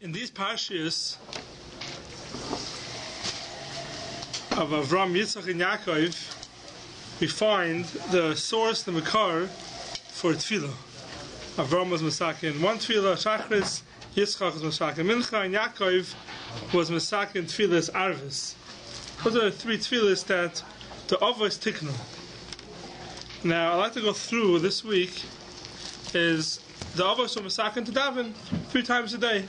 In these parshas of Avram, Yitzchak, and Yaakov, we find the source, the makar, for tefillah. Avram was masakin one tefillah, Shachris, Yitzchak was masakin mincha, and Yaakov was masakin tefillahs arvis. Those are the three tefillahs that the avos tiknu. Now, I'd like to go through this week is the avos were masakin to daven 3 times a day.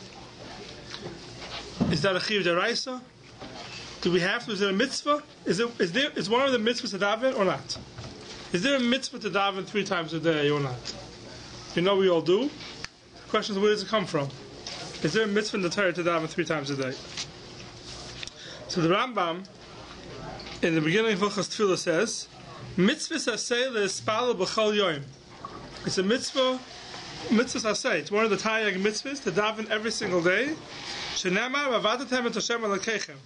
Is that a chiv deraisa? Do we have to? Is it a mitzvah? Is one of the mitzvahs to daven or not? Is there a mitzvah to daven 3 times a day or not? You know we all do. The question is, where does it come from? Is there a mitzvah in the Torah to daven 3 times a day? So the Rambam, in the beginning of Hilchos Tefillah, says, "Mitzvahs asay le'espalel b'chol yom." It's a mitzvah. Mitzvahs asay. It's one of the Tayag mitzvahs to daven every single day. Shenemar v'avatetem et Hashem Elokeichem.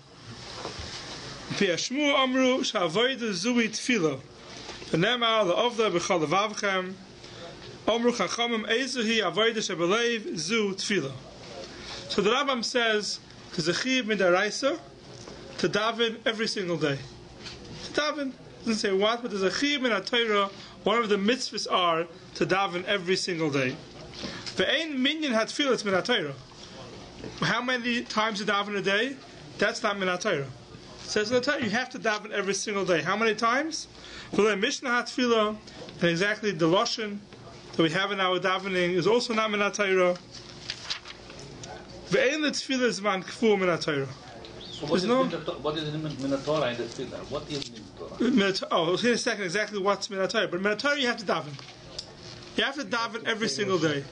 V'yashmu amru sha'avodah zui tefillah. Shenemar le'ovda b'chol levavchem. Amru chachamim ezuhi avodah shebelev zu tefillah. So the Rambam says there's a chiv midaraisa to daven every single day. To daven doesn't say what, but there's a chiv min Torah. One of the mitzvahs are to daven every single day. Ve'ein minyan hatfilas min Torah. How many times you daven a day? That's not min Torah. It says in the Torah you have to daven every single day. How many times? V'le mishnah hatfilah, and exactly the lashon that we have in our davening is also not min Torah. Ve'ein l'tfilah zman kfur min Torah. So what is the min Torah in the tefillah? What is min Torah? We'll see in a second exactly what's min Torah. But min Torah you have to daven. You have to daven every single day.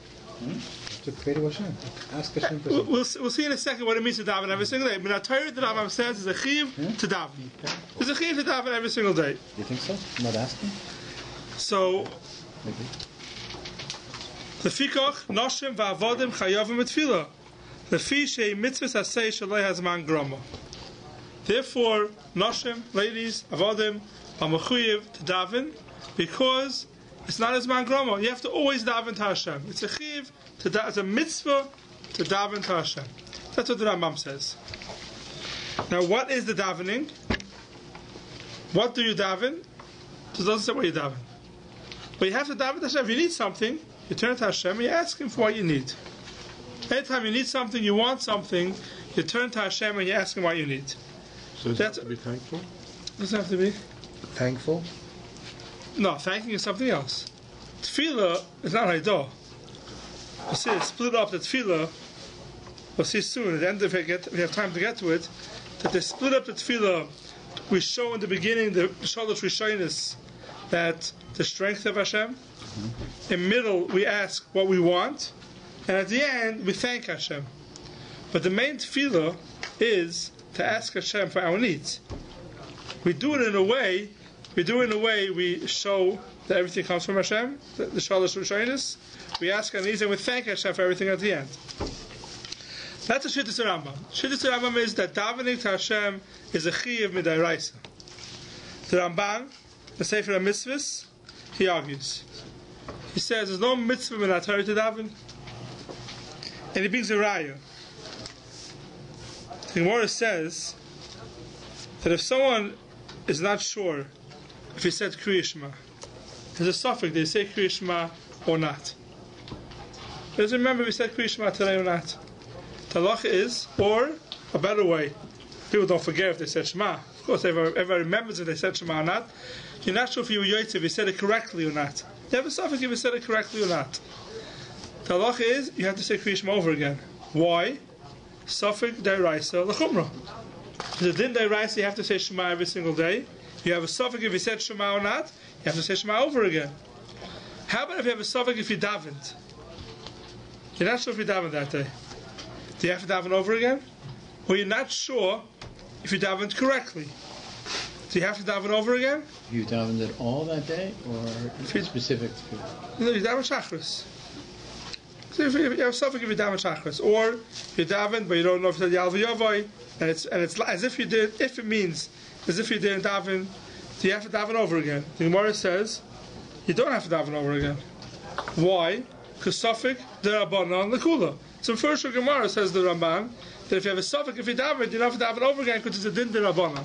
To pray to Hashem. Ask Hashem for We'll see in a second what it means to daven every single day. Min Torah, the Rambam says, is a chiv to daven. There's a chiv to daven every single day. You think so? I'm not asking? So, Maybe. Lefikach, Noshim va'avodim chayavim etfilah. Lefi shei mitzvahs asay shalei hazman grama. Therefore, Noshim, ladies, avodim, are mechuyev to daven, because it's not as man grama. You have to always daven to Hashem. It's a chiv, it's a mitzvah to daven to Hashem. That's what the Rambam says. Now, what is the davening? What do you daven? It doesn't say what you daven. But you have to daven to Hashem. If you need something, you turn to Hashem and you ask Him for what you need. Anytime you need something, you want something, you turn to Hashem and you ask Him what you need. So does it have to be thankful? Doesn't have to be. Thankful? No, thanking is something else. Tefillah is not Haidah. You see, it's split up the Tefillah. We'll see soon, at the end, if we have time to get to it, that they split up the Tefillah. We show in the beginning, the Shalosh Rishonis, that the strength of Hashem. In the middle, we ask what we want. And at the end, we thank Hashem. But the main Tefillah is to ask Hashem for our needs. We do it in a way, we show that everything comes from Hashem, the Shalosh Rishonis. We ask our needs and we thank Hashem for everything at the end. That's a Shittas Rambam. Shittas Rambam is that davening to Hashem is a chiyav midaraisa. The Ramban, the Sefer HaMitzvahs, he argues. He says there's no mitzvah min Torah to daven. And he brings a raya. The Gemara says that if someone is not sure if he said Kriya Shema, there's a suffix, they say Kriya Shema or not. He doesn't remember if he said Kriya Shema today or not. The halacha is, or a better way, people don't forget if they said Shema. Of course, everyone remembers if they said Shema or not. You're not sure if you were Yoitz, if you said it correctly or not. You have a suffix if you said it correctly or not. The halacha is, you have to say Kriya Shema over again. Why? Suffix deraisa l'chumra. The din deraisa, you have to say Shema every single day. You have a suffix if you said Shema or not, you have to say Shema over again. How about if you have a suffix if you davened? You're not sure if you davened that day. Do you have to daven over again? Or you're not sure if you davened correctly. Do you have to daven over again? You davened it all that day, or specific to? No, you daven Shachris. So if you have something, if you daven Shachris, or you daven but you don't know if you said Yal v'Yavai, and it's as if you did. If it means as if you didn't daven, do you have to daven over again? The Gemara says you don't have to daven over again. Why? Because suffix derabanan lekula. So first Gemara says the Ramban that if you have a suffix, if you daven, you don't have to daven over again because it's a din d'Rabbanan.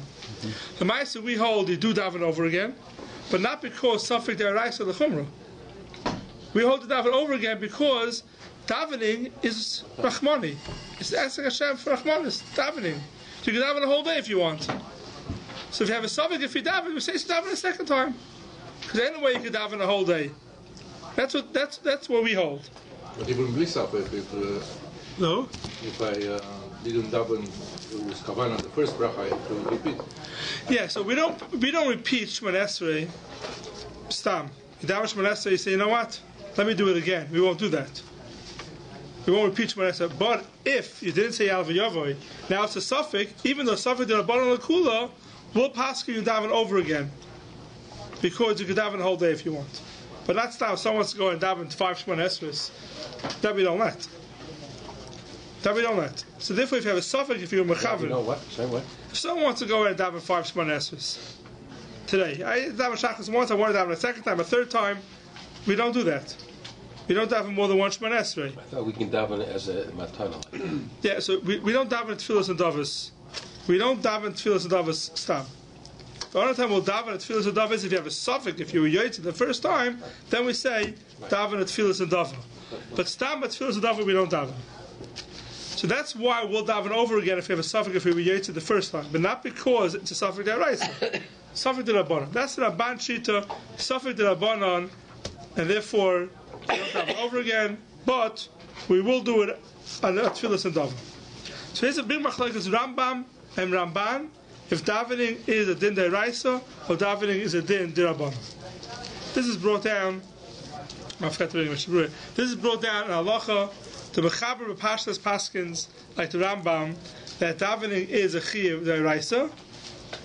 The Ma'aseh we hold you do daven over again, but not because suffix deraisa l'chumra. We hold the daven over again because davening is Rahmani. It's asking Hashem for Rahmanis, davening. So you can daven the whole day if you want. So if you have a suffix, if you daven, we say it's daven a second time. Because anyway you can daven the whole day. That's what we hold. But even Blisaf, No? if I didn't daven with Kavanah the first bracha, I have to repeat. Yeah, so we don't repeat Shemon Esrei stam. You daven Shemon Esrei, you say, you know what? Let me do it again. We won't do that. We won't repeat Shemon Esrei. But if you didn't say Yal V'Yavoy, now it's a suffix, even though suffix did a bottom L'Kula, we'll pass you daven over again. Because you can daven the whole day if you want. But that's now, if someone wants to go and daven 5 Shemon Esreis, that we don't let. That we don't let. So therefore, if you have a suffix, if you're mechaver, You know what? Say what? if someone wants to go and daven 5 Shemon Esreis today, I daven Shachas once, I want to daven a second time, a third time, we don't do that. We don't daven more than 1 Shemon Esrei. I thought we can daven it as a matana. Yeah, so we don't daven Tfilas and Davos. We don't daven Tfilas and Davos stam. The only time we'll daven at Tfilas and Davos if you have a suffix, if you were Yaitz the first time, then we say daven at Tfilas and Davos. But stam at Tfilas and Davos we don't daven. So that's why we'll daven over again if we have a suffix if we were Yaitz the first time, but not because it's a suffix deraisa. Suffix d'Rabbanan. That's the Rabban Shita, suffix d'Rabbanan, and therefore we don't daven over again, but we will do it at Tfilas and Davos. So here's a big machlokes Rambam and Ramban. If davening is a din deraisa or davening is a din d'Rabbanan. This is brought down. This is brought down in halacha to mechaber b'pashtas paskins like the Rambam that davening is a chiyuv deraisa.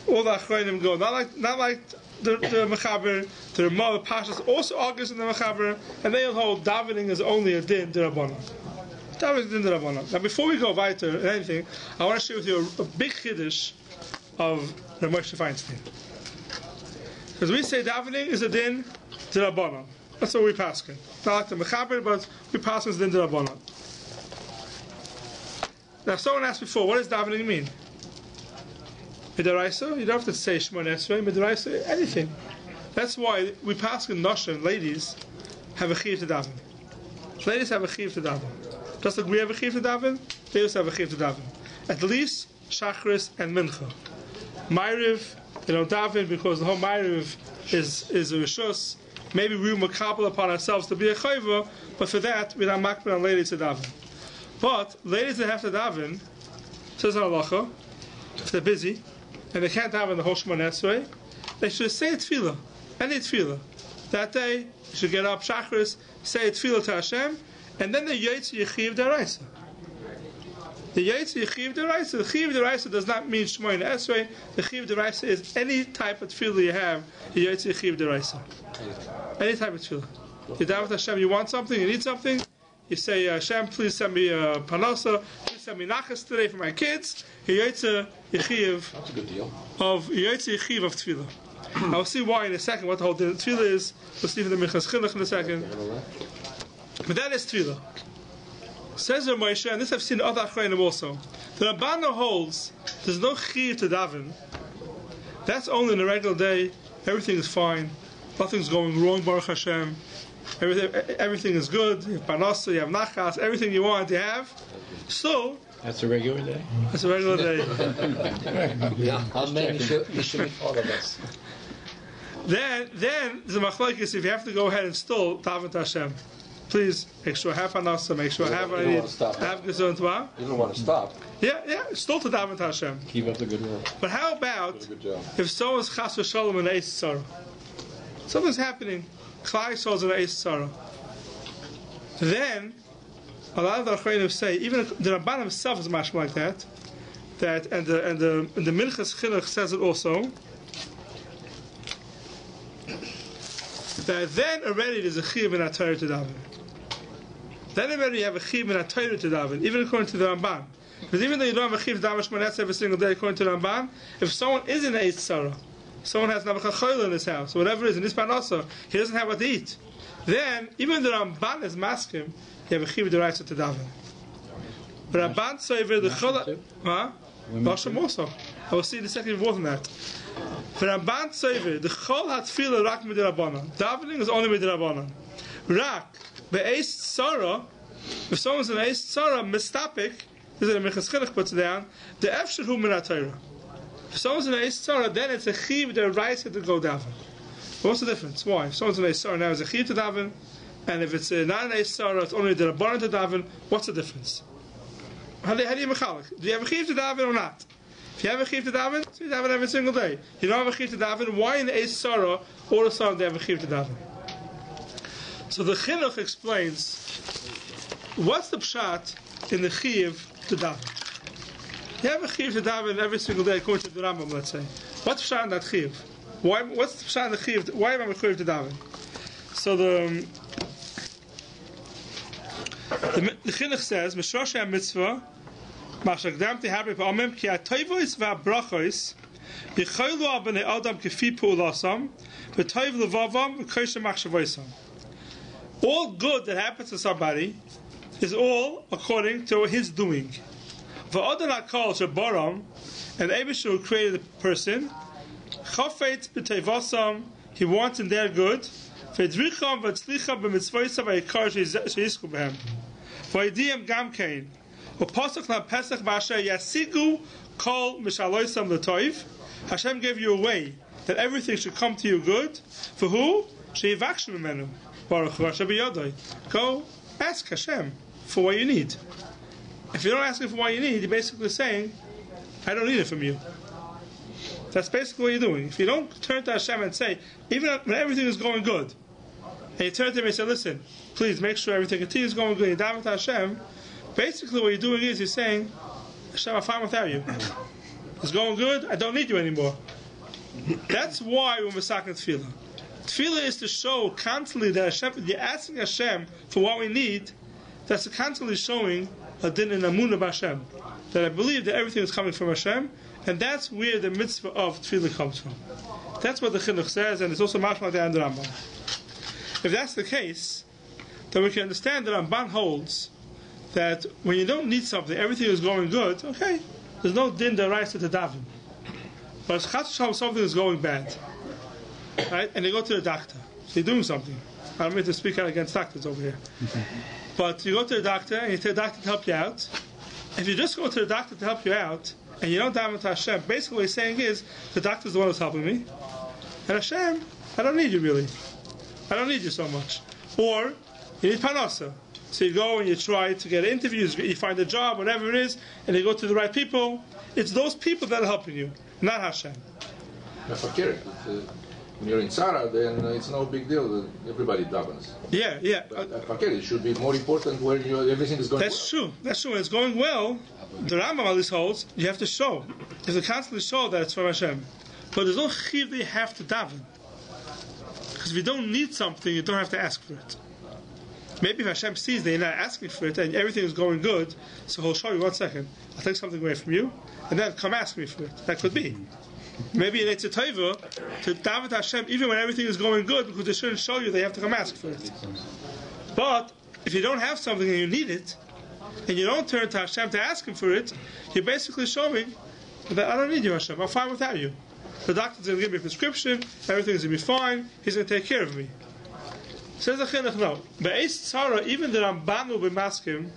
All the achronim go not like the mechaber. The Ramah pashtas also argues in the mechaber, and they hold davening is only a din d'Rabbanan. Davening is din d'Rabbanan. Now before we go weiter and anything, I want to share with you a big chiddush of Rav Moshe Feinstein. Because we say davening is a din d'Rabbanan. That's what we pass. Not like the mechaber, but we pass as din d'Rabbanan. Now someone asked before, what does davening mean? Midaraisa? You don't have to say Shemon Esrei, Midaraisa, anything. That's why we pass in Noshim, ladies have a chiyuv to daven. Ladies have a chiyuv to daven. Just like we have a chiyuv to daven, they also have a chiyuv to daven. At least Shachris and Mincha. Ma'ariv, they don't daven because the whole Ma'ariv is a rishus. Maybe we will makabel upon ourselves to be a chayva, but for that we don't makbel on ladies to daven. But ladies that have to daven, says in halacha, if they're busy and they can't daven the whole Shemon Esrei, they should say a tefillah, any tefillah. That day, you should get up Shachris, say a tefillah to Hashem, and then the Yaitz Yechiv Deraisa. The Yaitz Yechiv Deraisa. The Chiv Deraisa does not mean Shemon Esrei. The Chiv Deraisa is any type of tefillah you have. The Yaitz Yechiv Deraisa. Any type of tefillah. You daven with Hashem. You want something. You need something. You say, Hashem, please send me panosa. Please send me nachas today for my kids. Yaitz Yechiv. That's a good deal. Of Yaitz Yechiv of tefillah. I'll see why in a second. What the whole tefillah is. We'll see in the Minchas Chinuch in a second. But that is tefillah. Says Rav Moshe, and this I've seen other achronim also. The Rabbanu holds there's no chiyuv to daven. That's only in a regular day. Everything is fine. Nothing's going wrong. Baruch Hashem. Everything is good. You have panasa, you have nachas, everything you want, you have. So That's a regular day? That's a regular day. Yeah, Amen. You should be all of us. Then the machlokes, if you have to go ahead and still daven to Hashem, please make sure I have panasa, make sure I have what I need, have gesund tva. You don't want to stop. Yeah, still to daven to Hashem. Keep up the good work. But how about if someone's chas v'shalom in Eis Tzara? Something's happening. Klai Yisrael's in Eis Tzara. Then a lot of the achronim say, even the Rabban himself is mashma like that. And the Minchas Chinuch says it also. That then already there's a chiyuv in Torah to daven. Then already you have a chiyuv in Torah to daven, even according to the Ramban. Because even though you don't have a chiyuv to daven Shemon Esrei every single day according to the Ramban, if someone is in Eis Tzara, someone has Navach HaChoyle in his house, or whatever it is, in his panasa, he doesn't have what to eat. Then, even the Ramban is maskim, you have a chiyuv d'oraisa to daven. Rabban Soiver the Chol. too? Huh? Hashem also. I will see the second more than that. Rabban Soiver the Chol Hatfila Rak Midrabanan. Davening is only Midrabanan. Rak be'eis tzara. If someone's in eis tzara, mistapik. This is what Mechaschilach puts down. The efshir hu min haTorah. If someone's in eis tzara, then it's a chiv the right to go daven. What's the difference? Why? If someone's in eis tzara, now it's a chiv to daven, and if it's not an eis tzara, it's only the rabbanan to daven. What's the difference? How do you mechalik? Do you have a chiv to daven or not? If you have a chiv to daven, so you daven every single day. You don't have a chiv to daven. Why in the eis tzara all of a sudden they have a chiv to daven? So the chinuch explains what's the pshat in the chiv to daven. You have a chiv to daven every single day according to the Rambam, let's say. What's the pshat in that chiv? Why? What's the pshat in the chiv? Why am I chiv to daven? So the chinuch says, "Mishrosh mitzvah, mashagdam tehabri pa'amim ki atoyvos va'brachos yichaylu al bnei adam kefi pu'ulasam v'toyv levavam v'kosher machshavosam." All good that happens to somebody is all according to his doing. And Abishu created a person. He wants in their good. Hashem gave you a way that everything should come to you good. For who? Baruch. Go ask Hashem for what you need. If you don't ask him for what you need, you're basically saying, I don't need it from you. That's basically what you're doing. If you don't turn to Hashem and say, even when everything is going good, and you turn to him and say, listen, please make sure everything continues going good, you daven to Hashem, basically what you're doing is you're saying, Hashem, I'm fine without you. It's going good, I don't need you anymore. That's why we're masakin tefillah. Tefillah is to show constantly that Hashem, you're asking Hashem for what we need. That's constantly showing a din in amunah b'Hashem, that I believe that everything is coming from Hashem, and that's where the mitzvah of tefillah comes from. That's what the chinuch says, and it's also mashma the Rambam. If that's the case, then we can understand that Ramban holds that when you don't need something, everything is going good. Okay, there's no din that rises to daven. But if something is going bad, right, and they go to the doctor, so you're doing something. I don't mean to speak out against doctors over here. But you go to the doctor and you tell the doctor to help you out. If you just go to the doctor to help you out and you don't daven to Hashem, basically what he's saying is, the doctor's the one who's helping me. And Hashem, I don't need you really. I don't need you so much. Or, you need panasa. So you go and you try to get interviews, you find a job, whatever it is, and you go to the right people. It's those people that are helping you, not Hashem. When you're in Sarah, then it's no big deal. Everybody davens. Yeah. But it should be more important when everything is going well. That's true. When it's going well, the Rambam at least holds, you have to show. You have to constantly show that it's from Hashem. But there's no chiv that you have to daven. Because if you don't need something, you don't have to ask for it. Maybe if Hashem sees that you're not asking for it and everything is going good, so he'll show you, 1 second, I'll take something away from you, and then come ask me for it. That could be. Maybe it's a taiva to daven to Hashem even when everything is going good, because they shouldn't show you, they have to come ask for it. But if you don't have something and you need it, and you don't turn to Hashem to ask Him for it, you're basically showing that I don't need you, Hashem. I'm fine without you. The doctor's going to give me a prescription, everything's going to be fine, He's going to take care of me. Says the chinuch, no. Be'ez tzara, even the Ramban will be masking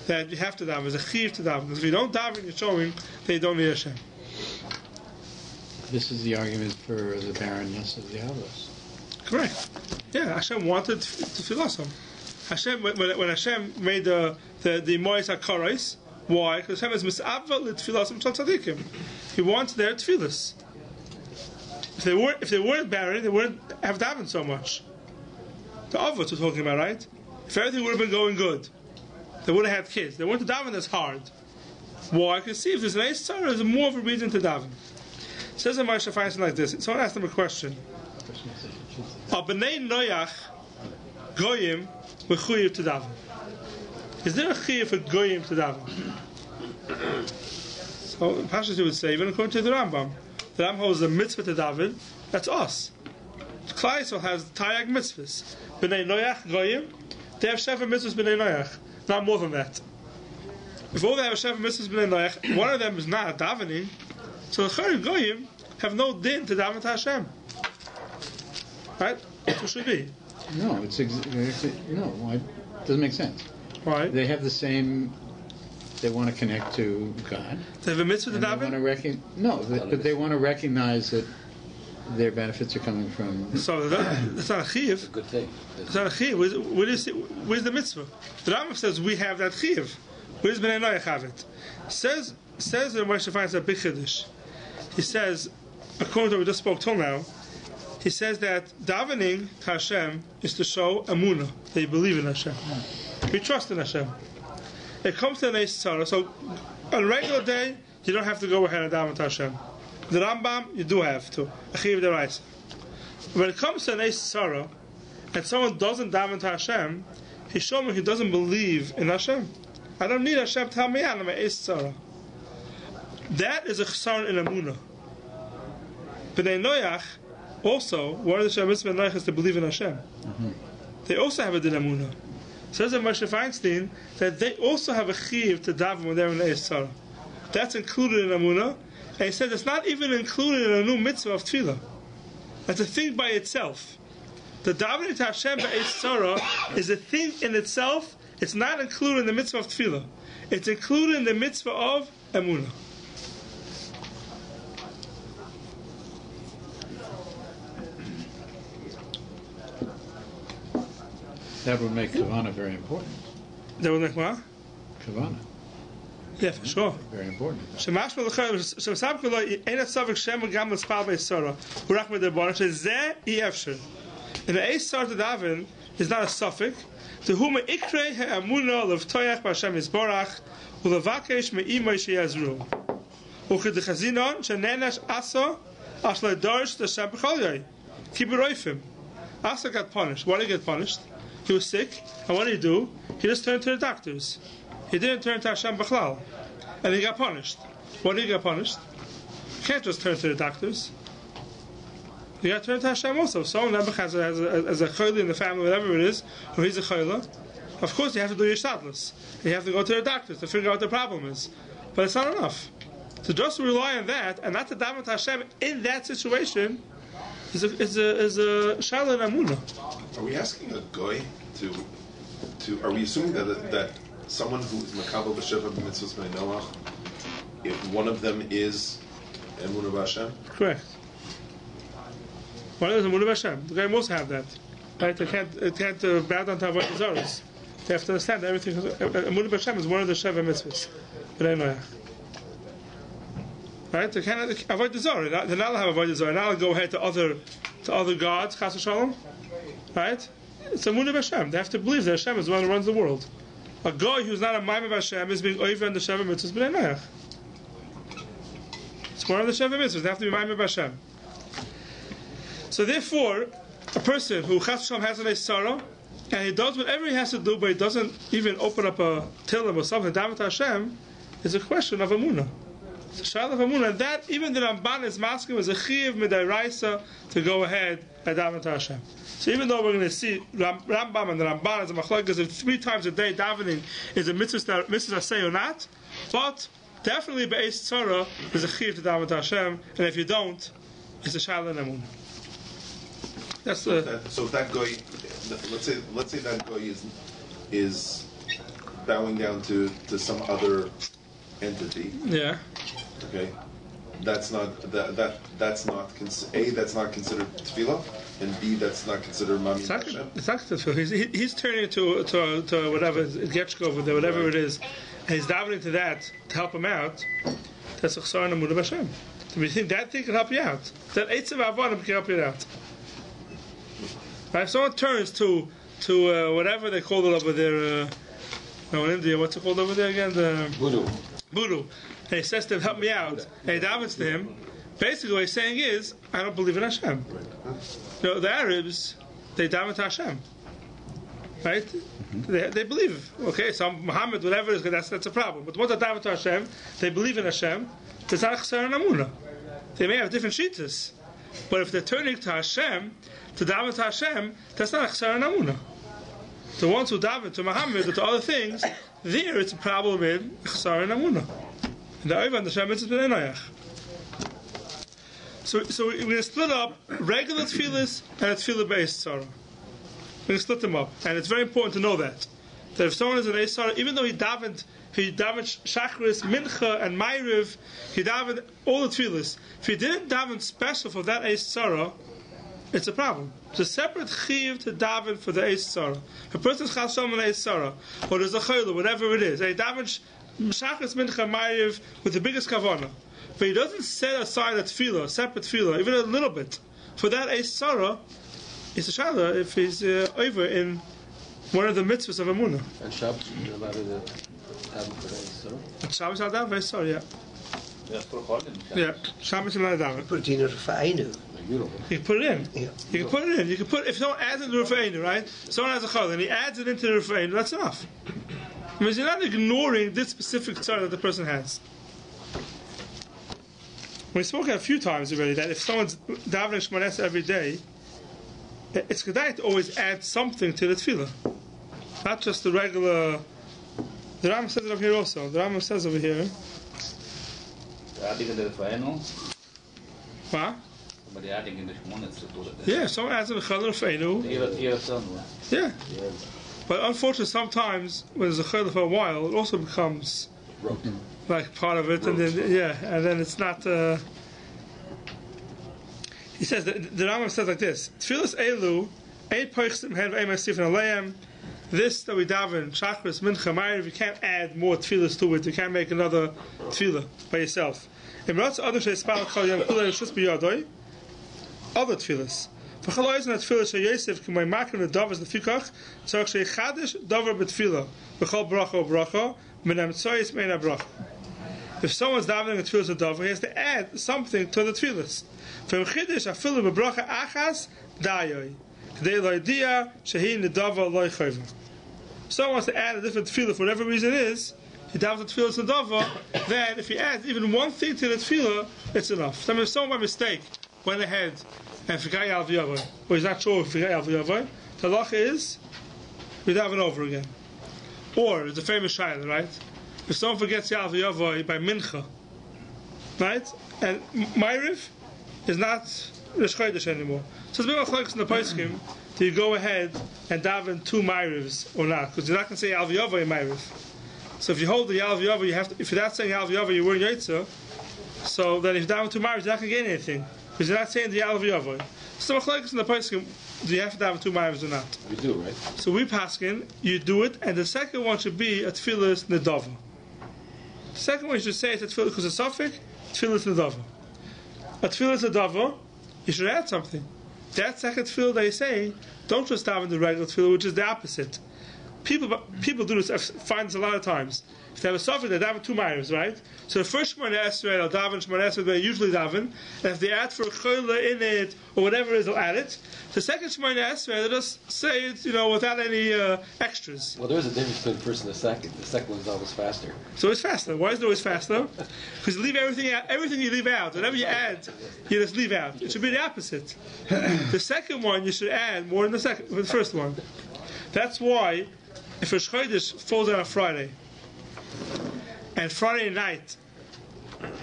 that you have to daven. There's a chiv to daven. Because if you don't daven, you're showing that you don't need Hashem. This is the argument for the barrenness of the Avos. Correct. Yeah, Hashem wanted to fill us. Hashem, when Hashem made the Mois HaKarais, why? Because Hashem is mis'avah l'tfilas shel tzadikim. He wants their tfilas. If they weren't barren, they wouldn't have davened so much. The Avos we're talking about, right? If everything would have been going good, they would have had kids. They wouldn't daven as hard. Why? Because see, if there's an Eis Tzara, there's more of a reason to daven. It says in Marsha finds like this. Someone asked him a question. Are b'nei noyach goyim mechuyev to daven? Is there a chiyuv for goyim to daven? So Pashas would say, even according to the Rambam holds a mitzvah to daven. That's us. Klal Yisrael has tayag mitzvahs. B'nei noyach goyim, they have shefa mitzvahs b'nei noyach. Not more than that. If all they have a Sheva Mitzvahs B'nai Noach, one of them is not davening, so the Chayim Goyim have no din to daven to Hashem. Right? That's what should be. No, it doesn't make sense. Why? They have the same. They want to connect to God. They have a mitzvah to daven? But they want to recognize that their benefits are coming from. So that's not a chiyuv. It's a good thing. It's not a chiyuv. Where's the mitzvah? The Rambam says we have that chiyuv. Where's Bnei Noach have it? Says in Moshe finds a big chiddush. He says, according to what we just spoke till now, he says that davening to Hashem is to show emunah, that you believe in Hashem. We trust in Hashem. It comes to an Eis Tzara, so on a regular day, you don't have to go ahead and daven to Hashem. The Rambam, you do have to. Achiv deraisa. When it comes to an Eis Tzara, and someone doesn't daven to Hashem, he's showing he doesn't believe in Hashem. I don't need Hashem to help me out. I'm an Eis Tzara. That is a chesron in emunah. B'nai Noach, also, one of the Shem Mitzvah Noach is to believe in Hashem. They also have a din emunah. Says in Moshe Feinstein that they also have a chiv to daven when they're in the Eis Tzara. That's included in emunah, and he says it's not even included in a new mitzvah of tefillah. That's a thing by itself. The davening to Hashem by Eis Tzara is a thing in itself. It's not included in the mitzvah of tefillah. It's included in the mitzvah of emunah. That would make Kavanah very important. That would make what? Kavanah. Yeah, for sure. Very important. Shemash melachayim shemsam kolo einat savik shem gam l'spal be'isara urach me'derbaran shezeh iyevsher. And the Eis Tzara to daven is not a suffix. To whom ikrei ha'amunah levtoyach b'Hashem yisborach ulevakesh me'imay sheyazru. U'chedechazinon shenenash asa ashlei dorish l'Hashem b'chol yoy. Kiburoifim. Asa got punished. Why did he get punished? He was sick, and what did he do? He just turned to the doctors. He didn't turn to Hashem B'chlal, and he got punished. What did he get punished? You can't just turn to the doctors. You got to turn to Hashem also. If someone has a chayla in the family, whatever it is, or he's a chayla, of course you have to do your shtadlus. You have to go to the doctors to figure out what the problem is. But it's not enough. To just rely on that, and not to daven to Hashem in that situation, is a shaila in amunah. Are we asking a goy to? Are we assuming that someone who is makabel b'sheva b'mitzvos b'nai Noach, if one of them is emunah b'Hashem? Correct. One of them is emunah b'Hashem. The guy must have that. Right? They can't bow down to avoid the zaros. They have to understand that everything. Emunah b'Hashem is one of the sheva mitzvahs b'nai Noach. Right? They can't avoid the Zohar. They're not allowed to have avoid the Zohar. They're not allowed to go ahead to other gods, chas v'shalom. Right? It's a munah b'Hashem. They have to believe that Hashem is the one who runs the world. A guy who's not a ma'ameh b'Hashem is being over in the Sheva mitzvahs b'nai Noach. It's one of the Sheva mitzvahs. They have to be ma'ameh b'Hashem. So therefore, a person who chas v'shalom has an Eis Tzara, and he does whatever he has to do, but he doesn't even open up a tilim or something, daven to Hashem, is a question of amunah. It's a shaila of amunah, and that even the Ramban is masking as a chiv midaraisa to go ahead and daven to Hashem. So even though we're going to see Rambam and the Ramban as a machlokes of 3 times a day davening is a mitzvah say or not, but definitely be'eis tzara is a chiv to daven to Hashem, and if you don't, it's a shaila in amunah. That's so if that guy, let's say that guy is bowing down to some other entity. Yeah. Okay, that's not that's not considered tefillah, and B, that's not considered mami Hashem. It's not tefillah. He's turning to whatever getchko over there, whatever it is, and he's davening to that to help him out. That's a chesron amunah b'Hashem. So we think that thing can help you out. That eitzav avonim can help you out. Right? If someone turns to whatever they call it over there, in India, what's it called over there again? The Voodoo. And he says to him, help me out. And he davens to him. Basically what he's saying is, I don't believe in Hashem. The Arabs, they daven to Hashem. Right? They believe. Okay, so Muhammad, whatever it is, that's a problem. But once they daven to Hashem, they believe in Hashem, there's not a chesar in amunah. They may have different shittas. But if they're turning to Hashem, to daven to Hashem, that's not a chesar in amunah. The ones who daven to Muhammad or to other things, there it's a problem in Chsar and Amunah. And the Oiv and the Shem Mitzvah B'nai Noach. So we're going to split up regular tefillas and a tefillah based tzara. We're going to split them up, and it's very important to know that if someone is an Eis Tzara, even though he davened Shachris, Mincha, and Ma'ariv, he davened all the tefillas. If he didn't daven special for that Eis Tzara, it's a problem. It's a separate chiv to daven for the Eis Tzara. If a person's chas shalom an Eis Tzara, or there's a chayla, whatever it is, he daven Shachris, Mincha, Ma'ariv with the biggest kavanah. But he doesn't set aside a tefillah, a separate tefillah, even a little bit, for that Eis Tzara, it's a shayla if he's over in one of the mitzvahs of Amunah. And Shabbos, you're allowed to daven for Eis Tzara? And Shabbos are daven for Eis Tzara, yeah. Yeah, for Chagin. Yeah, Shabbos are daven. Put it in a Rufa'inu. You can put it in. Yeah. You can put it in. You can put, if someone adds it to the Rufa'inu, right? Someone has a chal and he adds it into the Rufa'inu, that's enough. I mean, you're not ignoring this specific tzara that the person has. We spoke a few times already that if someone's davening Shmoneh Esrei every day, it's kedai to always add something to the tefillah, not just the regular. The Rambam says it over here also. The Rambam says over here. Adding in the Feinu. What? But the adding in the Shmoneh. Yeah, someone adds in the Chalor Feinu. Yeah. But unfortunately, sometimes when there's a Chalor for a while, it also becomes like part of it, and then it's not. He says the Rambam says like this: Tfilas elu ein poichsim hen v'ein masifin aleim. This that we daven Shachris Mincha Ma'ariv, you can't add more tefillas to it. You can't make another tefillah by yourself. Other tefillas. V'chalo isn't that tefillah sheyosef k'may makrim the Davens the fikach tzarich sheychadish davar b'tefillah v'chol bracha bracha minam tzoyis meina bracha. If someone's davening a tefillah davar, he has to add something to the tefillas. From chidish afilu b'bracha achas dayoy k'dei loidia shehi nedavar loy chayva. Someone wants to add a different tefillah for whatever reason it is, he davens the tefillah to davar. Then if he adds even one thing to the tefillah, it's enough. So if someone by mistake went ahead and forgot Yal V'Yavoy, or he's not sure if he forgot Yal V'Yavoy, the halacha is we daven over again. Or it's a famous shayla, right? If someone forgets Yal V'Yavoy by mincha, right, and Ma'ariv is not Rosh Chodesh anymore, so it's been machlokes in the poskim. Do you go ahead and daven two Ma'arivs or not? Because you're not going to say Yal V'Yavoy Ma'ariv. So if you hold the Yal V'Yavoy, you have to. If you're not saying Yal V'Yavoy, you weren't Yotzer. So then if you daven two Ma'arivs, you're not going to gain anything. Because you're not saying the Yal V'Yavoy. So machlokes in the poskim, do you have to daven two Ma'arivs or not? We do, right? So we paskin, you do it, and the second one should be a tefillas nedava. The second one you should say is a tefillah because it's suffix, tefillas nedava. A tefillas nedava, you should add something. That second tefillah that you say, don't just daven the regular tefillah, which is the opposite. People do this. I find this a lot of times. If they have a suffix, they daven two ma'ariv, right? So the first Shmoneh Esrei, they'll daven Shmoneh Esrei, they usually daven. And if they add for a chayla in it, or whatever it is, they'll add it. The second Shmoneh Esrei, they'll just say it, without any extras. Well, there's a difference between the first and the second. The second one's always faster. So it's faster. Why is it always faster? Because you leave everything out. Everything you leave out. Whatever you add, you just leave out. It should be the opposite. The second one, you should add more than the first one. That's why, if Rosh Chodesh falls on a Friday, and Friday night,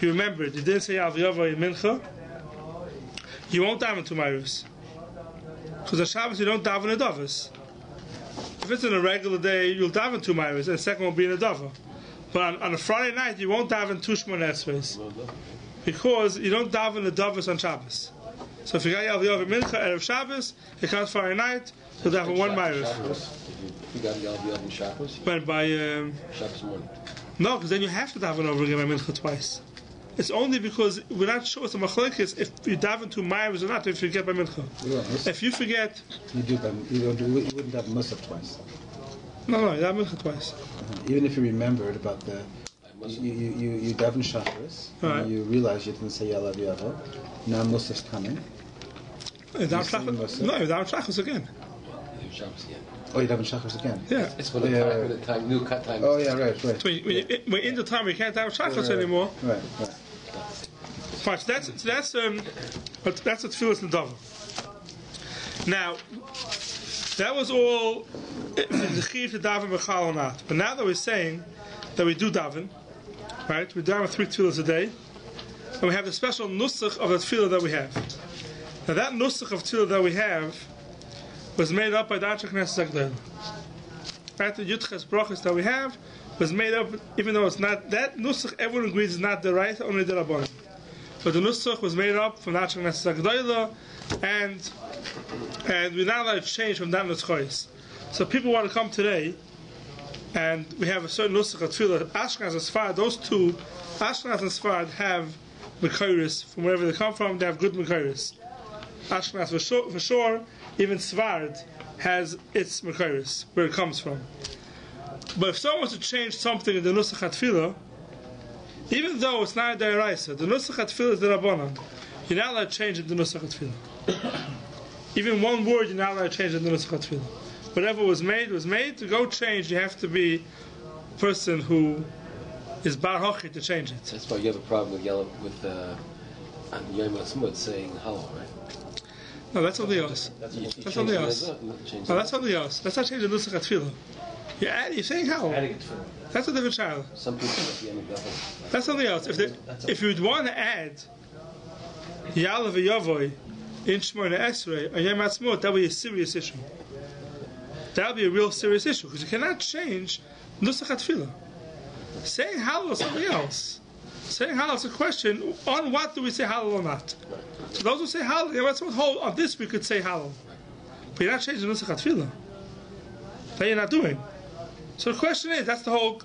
you remembered, you didn't say Yal V'Yavoy in Mincha, you won't daven two Ma'arivs. Because on Shabbos you don't daven a Davos. If it's on a regular day, you'll daven two Ma'arivs, and the second will be in a Dava. But on a Friday night, you won't daven two Shmoneh Esreis. Because you don't daven the Davos on Shabbos. So if you got Yal V'Yavoy in Mincha, Erev Shabbos, it comes Friday night, you'll daven one Ma'ariv. If you got Yal V'Yavoy in Shabbos? But by Shabbos morning. No, because then you have to daven over again by Mincha twice. It's only because we're not sure it's a machlokes if you daven two Ma'arivs or not if you forget by Mincha. If you forget, you wouldn't have Musaf twice. No, you daven Mincha twice. Even if you remembered about the, you daven Shacharis, right. And you realize you didn't say Yal V'Yavoy. Now Musaf's coming. You daven Shachos again. Shabbos again. Oh, you daven Shacharis again? Yeah. It's for the time, new cut time. Oh, yeah, right. So when in the time we can't daven Shachos anymore. Right. Fine. So that's a tefillas nedava. Now, That was all the chiv to daven b'chal or not. But now that we're saying that we do daven, right? We daven 3 tefillas a day, and we have the special nusach of the tefillah that we have. Now that nusach of tefillah that we have was made up by the Anshe Knesset Agdol. Right? The Yudches brachos that we have was made up, even though it's not that nusach. Everyone agrees is not the right, only the rabbanim. But the nusach was made up from the Anshe Knesset Agdol, and we're not allowed to change from that nusachos. So people want to come today, and we have a certain nusach of tefillah. Ashkenaz and Sfarad, those two, Ashkenaz and Sfarad have mekayris from wherever they come from. They have good mekayris. Ashkenaz for sure. Even Sfarad has its mekayris where it comes from. But if someone wants to change something in the nusach tefillah, even though it's not a deraisa, the nusach tefillah is the rabbanon. You're not allowed to change in the nusach tefillah. Even one word, you're not allowed to change in the nusach tefillah. Whatever was made. To go change, you have to be a person who is Baruch to change it. That's why you have a problem with Yom HaSmut saying hello, right? No, that's something else. That's something else. No, that's something else. That's not changing the nusach tefillah. You're saying how? That's a different child. Some people at the end of that's something else. If you'd want to add Yalav v'Yavoy in Shmona Esrei on Yom HaSmut, that would be a serious issue. That would be a real serious issue because you cannot change nusach tefillah. Saying halal is something else. Saying halal is a question on what do we say halal or not. So those who say halal, let's hold on this we could say halal, but you're not changing nusach tefillah. That you're not doing. So the question is, that's the whole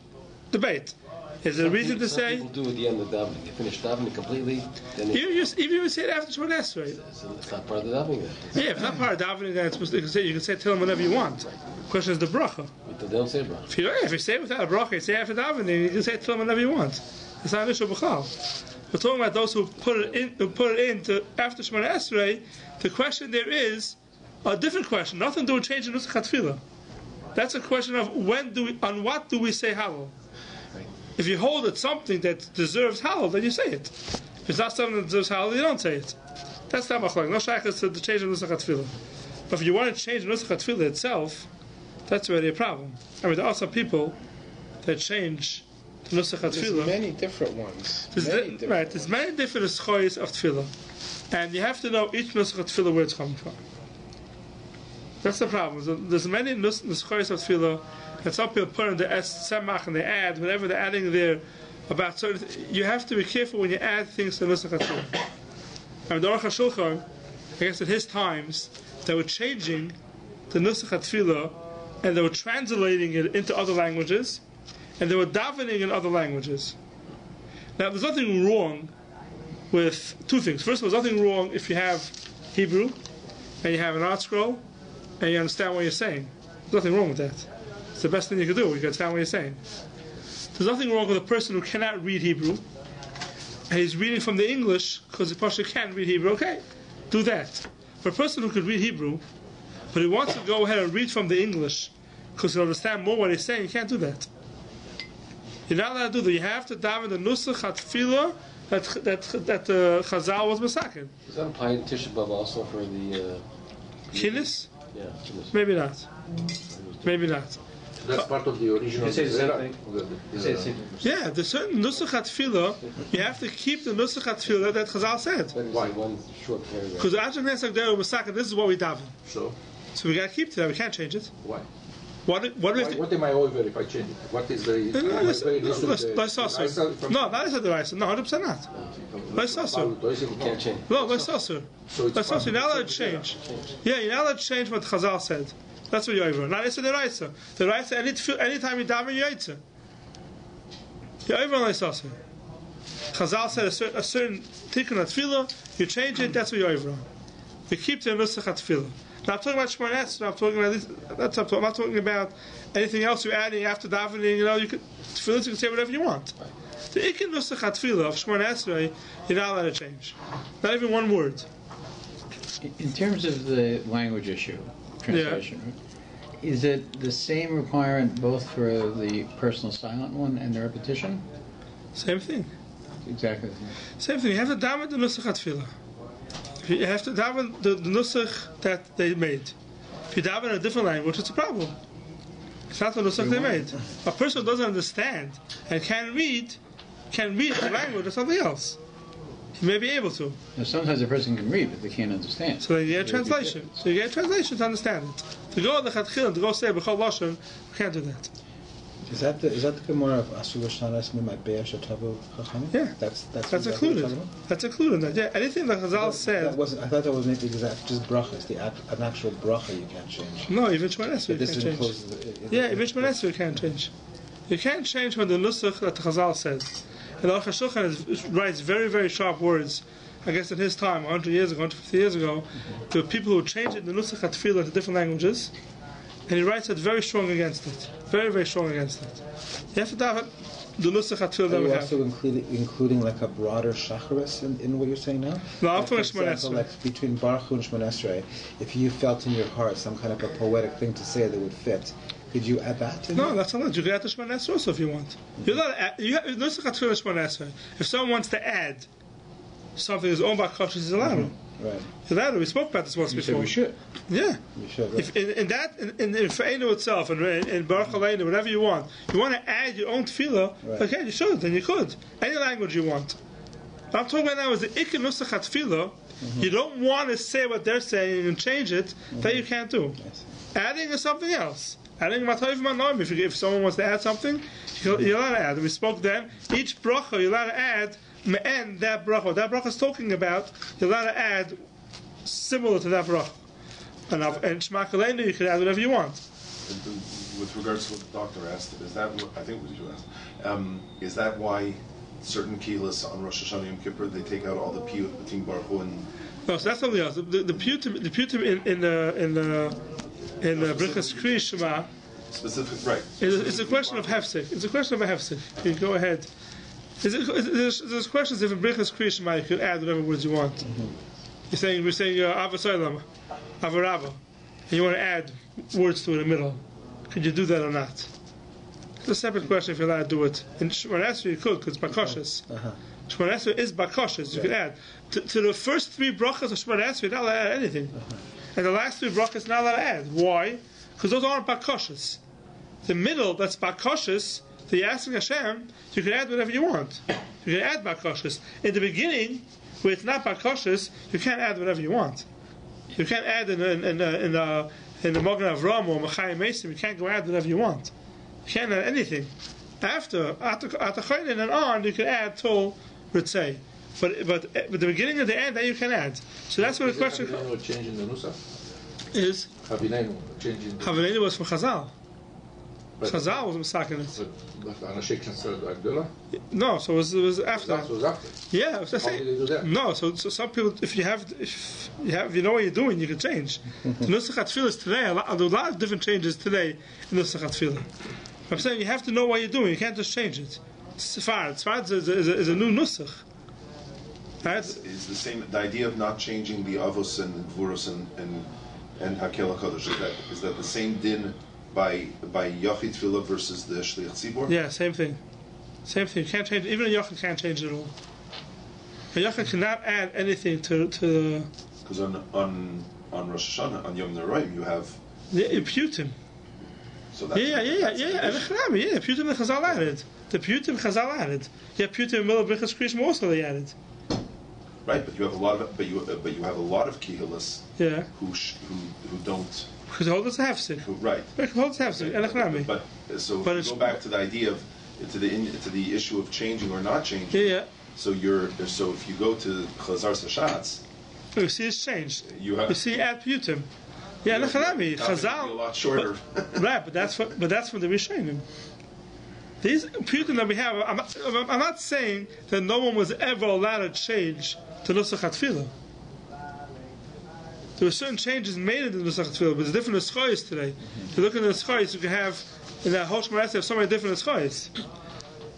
debate. Is there a reason to say? Some people do at the end of davening. You finish davening completely. Then even if you say it after Shemona Esrei. It's not part of the davening. Yeah, if it's not part of davening, then you can say tell them whenever you want. The question is the bracha. They don't say bracha. If you say it without a bracha, you say after davening, you can say tell them whenever you want. It's not an issue b'chal. We're talking about those who put it in to after Shemona Esrei. The question there is a different question. Nothing to do with changing nusach tefillah. That's a question of on what do we say halal? If you hold it something that deserves halal, then you say it. If it's not something that deserves halal, you don't say it. That's not machlok. No shaykhs to change the nusach tefillah. But if you want to change the nusach tefillah itself, that's already a problem. I mean, there are some people that change the nusach tefillah. There's many different ones. There's many different schois of tefillah, and you have to know each nusach tefillah where it's coming from. That's the problem. There's many schois of tefillah. And some people put in the semach and they add whatever they're adding there about certain. You have to be careful when you add things to nusach tefillah. I mean, the Aruch HaShulchan, I guess at his times, they were changing the nusach tefillah and they were translating it into other languages, and they were davening in other languages. Now, there's nothing wrong with two things. First of all, there's nothing wrong if you have Hebrew and you have an art scroll and you understand what you're saying. There's nothing wrong with that. It's the best thing you can do. You can understand what you're saying. There's nothing wrong with a person who cannot read Hebrew and he's reading from the English because the person can't read Hebrew. Okay, do that. For a person who could read Hebrew, but he wants to go ahead and read from the English because he'll understand more what he's saying, you can't do that. You're not allowed to do that. You have to daven the nusach tefillah that Chazal was masakin. Does that apply in Tisha B'Av also for the Chilis? Yeah, Chilis. Maybe not. Maybe not. That's part of the original. You say the same thing. Yeah, the certain nusach tefillah, you have to keep the nusach tefillah that Chazal said. Why? One short paragraph. Because the Anshe Knesset Agdol was masakin. This is what we daven. So we got to keep to that. We can't change it. why? What if What am I over if I change it? What is very? No, not the Raisa. No, 100% not. Let's also. You can't change. No, let's also. Let's also. You're not allowed to change. Yeah, you're not allowed to change what Chazal said. That's what you're over. Not it's the Raisa. The Raisa, anytime you daven, you're Yitzah. You're over on Raisa. Chazal said a certain tikkun tefillah, you change it, that's what you're over on. You keep the nusach tefillah. Now I'm talking about Shemona Esrei. I'm talking about this. I'm not talking about anything else you're adding after davening. You know, you can say whatever you want. The ikin nusach tefillah of Shemona Esrei, you're not allowed to change. Not even one word. In terms of the language issue, translation, right? Is it the same requirement both for the personal silent one and the repetition? Same thing. Exactly the same thing. You have to daven the nusach tefillah. You have to daven the nusach that they made. If you daven in a different language, it's a problem. It's not the nusach they made. A person who doesn't understand and can read the language of something else. He may be able to. Now, sometimes a person can read, but they can't understand. So then you get a translation. So you get a translation to understand it. To go to the Chatchil, to go say B'chol Lashon, we can't do that. Is that the Gemara of Asur Shanas Mimai Be'esh Atavu Chachamim? Yeah, that's included. That's included in that. Yeah, anything that Chazal said. I thought that was maybe just brachas. An actual bracha you can't change. No, even Shemon Esrei you can't change. Even Shemon Esrei you can't change. You can't change when the nusach that the Chazal says. And Aruch HaShulchan writes very, very sharp words. I guess in his time, 100 years ago, 150 years ago, there were people who changed it, the nusach HaTefillah into different languages, and he writes it very strong against it. Very, very strong against it. You have to daven the nusach HaTefillah that we have. Are you also including like a broader shacharis in what you're saying now? No, I'm talking Shemon Esrei. Like between Baruch and Shemon Esrei, if you felt in your heart some kind of a poetic thing to say that would fit, could you add that? No, that's not. You can add the Shemon Esrei also if you want. You're not. You have nusach HaTefillah Shemon Esrei. If someone wants to add something that's owned by kosher, he's allowed to. Right. He's allowed to. We spoke about this once before. We should. Yeah. You should. Right. If in Fe'enu itself, in Baruch Aleinu, whatever you want to add your own tefillah, right. Okay, you should, then you could. Any language you want. What I'm talking about now is the Ikar Nusach HaTefillah. You don't want to say what they're saying and change it, that you can't do. Yes. Adding is something else. Adding Matoiv Manoim, if someone wants to add something, you're allowed to add. We spoke then, each bracha you're allowed to add, and that bracha is talking about, you're allowed to add similar to that bracha. And Shema Kaleinu, you can add whatever you want. With regards to what the doctor asked, is that what I think what you asked? Is that why certain kihlas on Rosh Hashanah Yom Kippur they take out all the piyut between Baruch and? No, so that's something else. The piyutim in the Bereshis Kriya Shema. Specific, right? It's a question of hefsek. It's a question of a hefsek. You go ahead. There's questions if in Bereshis Kriya Shema you could add whatever words you want. We're saying Ava Soilam, Ava Rabba, and you want to add words to it in the middle. Could you do that or not? It's a separate question if you're allowed to do it. In Shemon Esrei you could, because it's bakoshes. Shemon Esrei is bakoshes. You could add to the first three brachas of Shemon Esrei. You're not allowed to add anything, and the last three brachas you're not allowed to add. Why? Because those aren't bakoshes. The middle, that's bakoshes. So you're asking Hashem, you can add whatever you want. You can add bakoshes. In the beginning, where it's not bakoshes, you can't add whatever you want. You can't add in the Magen Avram or Machayim Mesim. You can't go add whatever you want. You can't add anything. After Chaynin and on, you can add till Ritzei. But the beginning and the end, that you can add. So that's what the question Changing the nusach is. Havinenu changing. Havinenu was from Chazal. Chazal was masakin it. No, so it was after. That was after. Yeah, it was the How did they do that? No, so some people, if you know what you're doing, you can change. The Nusach HaTefillah is today. There are a lot of different changes today in Nusach HaTefillah. I'm saying you have to know what you're doing. You can't just change it. Sfard is a new Nusach. Right? Is the same. The idea of not changing the avos and gvuros and Hakel HaKadosh, is that the same din by Yachid Tefillah versus the Shliach Tzibor? Yeah, same thing. Same thing. You can't change. Even a Yachid can't change it at all. A Yachid cannot add anything to. Because on Rosh Hashanah, on Yom Noraim, you have. Yeah, Piyutim. So that's Yeah. And Piyutim the Chazal added. The Piyutim Chazal added. Yeah, Piyutim in Middle Bereshis Kriya Shema also they added. Right, but you have a lot of have a lot of kihilas. Yeah. Who don't. Because hold us hefsek. Right. Hold us hefsek. Okay. But if you go back to the idea of to the issue of changing or not changing. Yeah. So if you go to Chazar Sashatz, you see it's changed. You see add Piyutim. Yeah, Nechanami. Chazal. A lot shorter. Right, but that's from the Rishonim. These Piyutim that we have, I'm not saying that no one was ever allowed to change to Nusach HaTefillah. There were certain changes made in the Nusach HaTefillah, but there's different Neschayos today. If you look at the Neschayos, you can have, in that whole Shemar Esrei, have so many different Neschayos.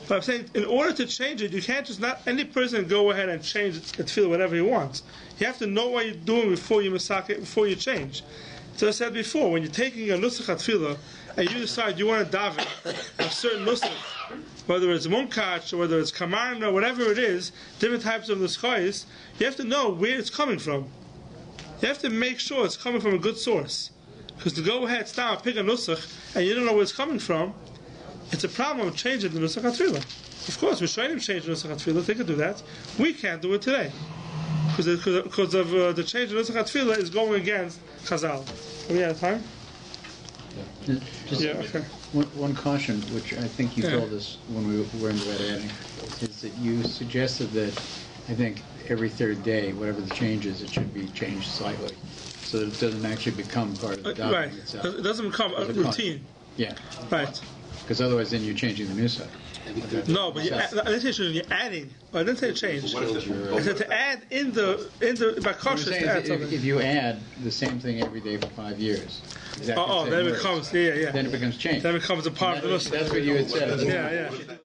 But I'm saying, in order to change it, you can't just not any person go ahead and change the Tefillah whatever you want. You have to know what you're doing before you before you change. So I said before, when you're taking a Nusach HaTefillah, and you decide you want to daven a certain Nusach, whether it's Munkach, or whether it's Kamarna, or whatever it is, different types of Neschayos, you have to know where it's coming from. You have to make sure it's coming from a good source. Because to go ahead, stop, pick a nusach, and you don't know where it's coming from, it's a problem of changing the nusach atfila. Of course, we're trying to change the nusach atfila. They can do that. We can't do it today because of the change of nusach atfila is going against Chazal. Are we out of time? Just Okay. one caution, which I think you told us when we were in about adding, is that you suggested that I think every third day, whatever the change is, it should be changed slightly, so that it doesn't actually become part of the document Right. itself. It doesn't become a routine. Yeah. Right. Because otherwise, then you're changing the nusach. No, but I didn't say you're adding. I didn't say change. I said to add in the by What I'm cautious saying to add is something. if you add the same thing every day for 5 years, exactly the same then it words, becomes yeah. then it becomes changed. Then it becomes a part of the nusach. That's what you had said. Yeah.